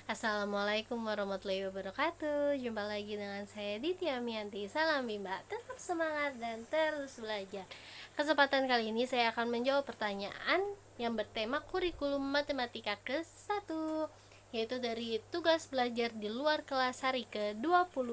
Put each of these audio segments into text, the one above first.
Assalamualaikum warahmatullahi wabarakatuh. Jumpa lagi dengan saya Ditya Mianti. Salam Bimba, tetap semangat dan terus belajar. Kesempatan kali ini saya akan menjawab pertanyaan yang bertema kurikulum matematika ke-1, yaitu dari tugas belajar di luar kelas hari ke-20.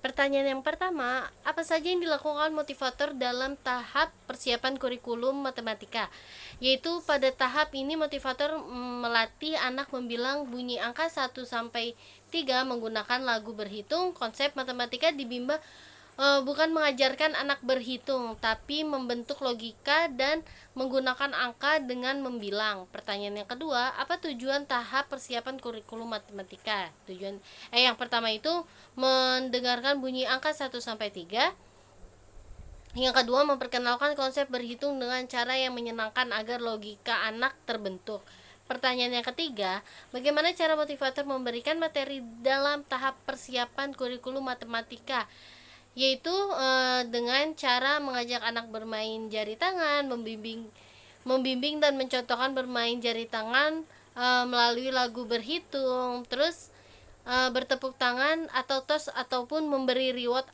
Pertanyaan yang pertama, apa saja yang dilakukan motivator dalam tahap persiapan kurikulum matematika? Yaitu pada tahap ini motivator melatih anak membilang bunyi angka 1 sampai 3 menggunakan lagu berhitung. Konsep matematika di Bimba bukan mengajarkan anak berhitung, tapi membentuk logika dan menggunakan angka dengan membilang. Pertanyaan yang kedua, apa tujuan tahap persiapan kurikulum matematika? Yang pertama itu mendengarkan bunyi angka 1 sampai 3. Yang kedua, memperkenalkan konsep berhitung dengan cara yang menyenangkan agar logika anak terbentuk. Pertanyaan yang ketiga, bagaimana cara motivator memberikan materi dalam tahap persiapan kurikulum matematika? Yaitu dengan cara mengajak anak bermain jari tangan, membimbing dan mencontohkan bermain jari tangan melalui lagu berhitung, terus bertepuk tangan atau tos ataupun memberi reward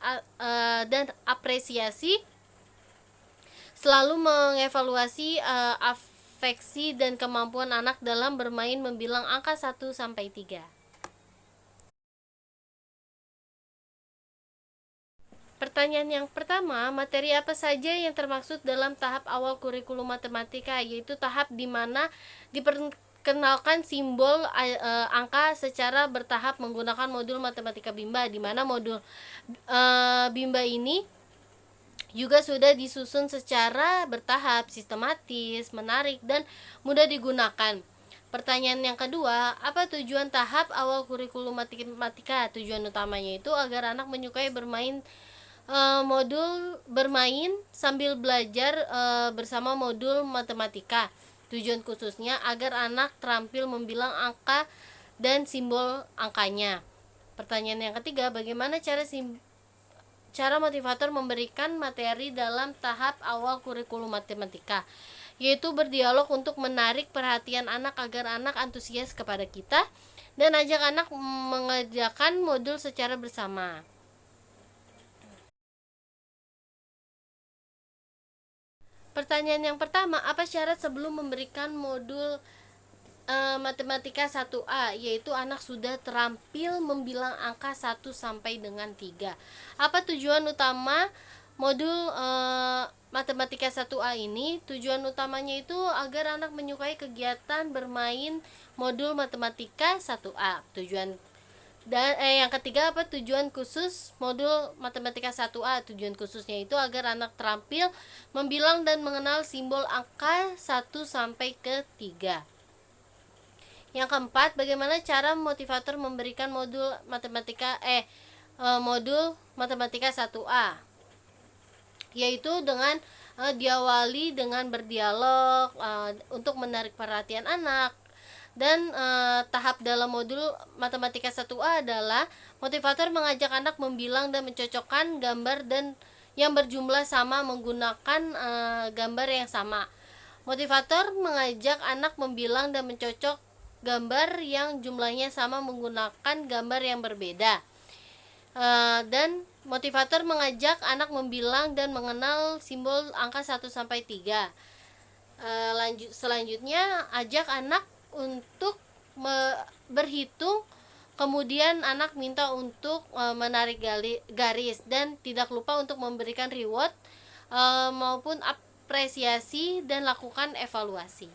dan apresiasi, selalu mengevaluasi afeksi dan kemampuan anak dalam bermain membilang angka 1 sampai 3. Pertanyaan yang pertama, materi apa saja yang termaksud dalam tahap awal kurikulum matematika? Yaitu tahap di mana diperkenalkan simbol angka secara bertahap menggunakan modul matematika Bimba, di mana modul Bimba ini juga sudah disusun secara bertahap, sistematis, menarik, dan mudah digunakan. Pertanyaan yang kedua, apa tujuan tahap awal kurikulum matematika? Tujuan utamanya itu agar anak menyukai modul bermain sambil belajar bersama modul matematika. Tujuan khususnya agar anak terampil membilang angka dan simbol angkanya. Pertanyaan yang ketiga, bagaimana cara motivator memberikan materi dalam tahap awal kurikulum matematika? Yaitu berdialog untuk menarik perhatian anak agar anak antusias kepada kita dan ajak anak mengerjakan modul secara bersama. Pertanyaan yang pertama, apa syarat sebelum memberikan modul matematika 1A? Yaitu anak sudah terampil membilang angka 1 sampai 3. Apa tujuan utama modul matematika 1A ini? Tujuan utamanya itu agar anak menyukai kegiatan bermain modul matematika 1A. Yang ketiga, apa tujuan khusus modul matematika 1A? Tujuan khususnya itu agar anak terampil membilang dan mengenal simbol angka 1 sampai 3. Yang keempat, bagaimana cara motivator memberikan modul matematika 1A? Yaitu dengan diawali dengan berdialog untuk menarik perhatian anak. Dan tahap dalam modul matematika 1A adalah motivator mengajak anak membilang dan mencocokkan gambar dan yang berjumlah sama menggunakan gambar yang sama. Motivator mengajak anak membilang dan mencocok gambar yang jumlahnya sama menggunakan gambar yang berbeda. Dan motivator mengajak anak membilang dan mengenal simbol angka 1 sampai 3. Selanjutnya, ajak anak untuk berhitung, kemudian anak minta untuk menarik garis dan tidak lupa untuk memberikan reward maupun apresiasi dan lakukan evaluasi.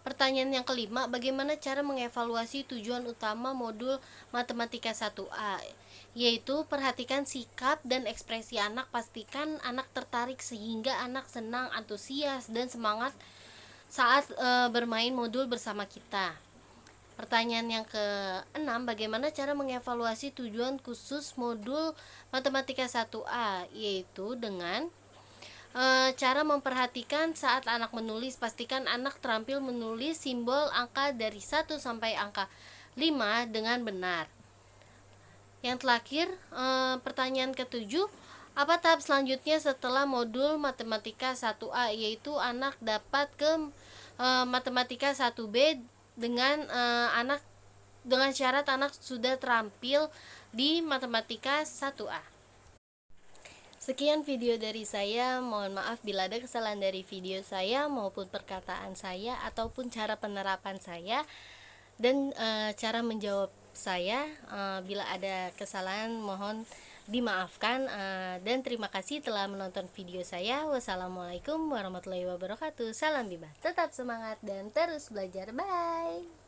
Pertanyaan yang kelima, bagaimana cara mengevaluasi tujuan utama modul matematika 1A? Yaitu perhatikan sikap dan ekspresi anak, pastikan anak tertarik sehingga anak senang, antusias, dan semangat saat bermain modul bersama kita. Pertanyaan yang keenam, bagaimana cara mengevaluasi tujuan khusus modul matematika 1A? Yaitu dengan cara memperhatikan saat anak menulis, pastikan anak terampil menulis simbol angka dari 1 sampai angka 5 dengan benar. Yang terakhir, pertanyaan ketujuh, Apa tahap selanjutnya setelah modul matematika 1A, yaitu anak dapat ke matematika 1B dengan syarat anak sudah terampil di matematika 1A. Sekian video dari saya, mohon maaf bila ada kesalahan dari video saya maupun perkataan saya ataupun cara penerapan saya dan cara menjawab saya. Bila ada kesalahan mohon dimaafkan, dan terima kasih telah menonton video saya. Wassalamualaikum warahmatullahi wabarakatuh. Salam bebas, tetap semangat dan terus belajar. Bye.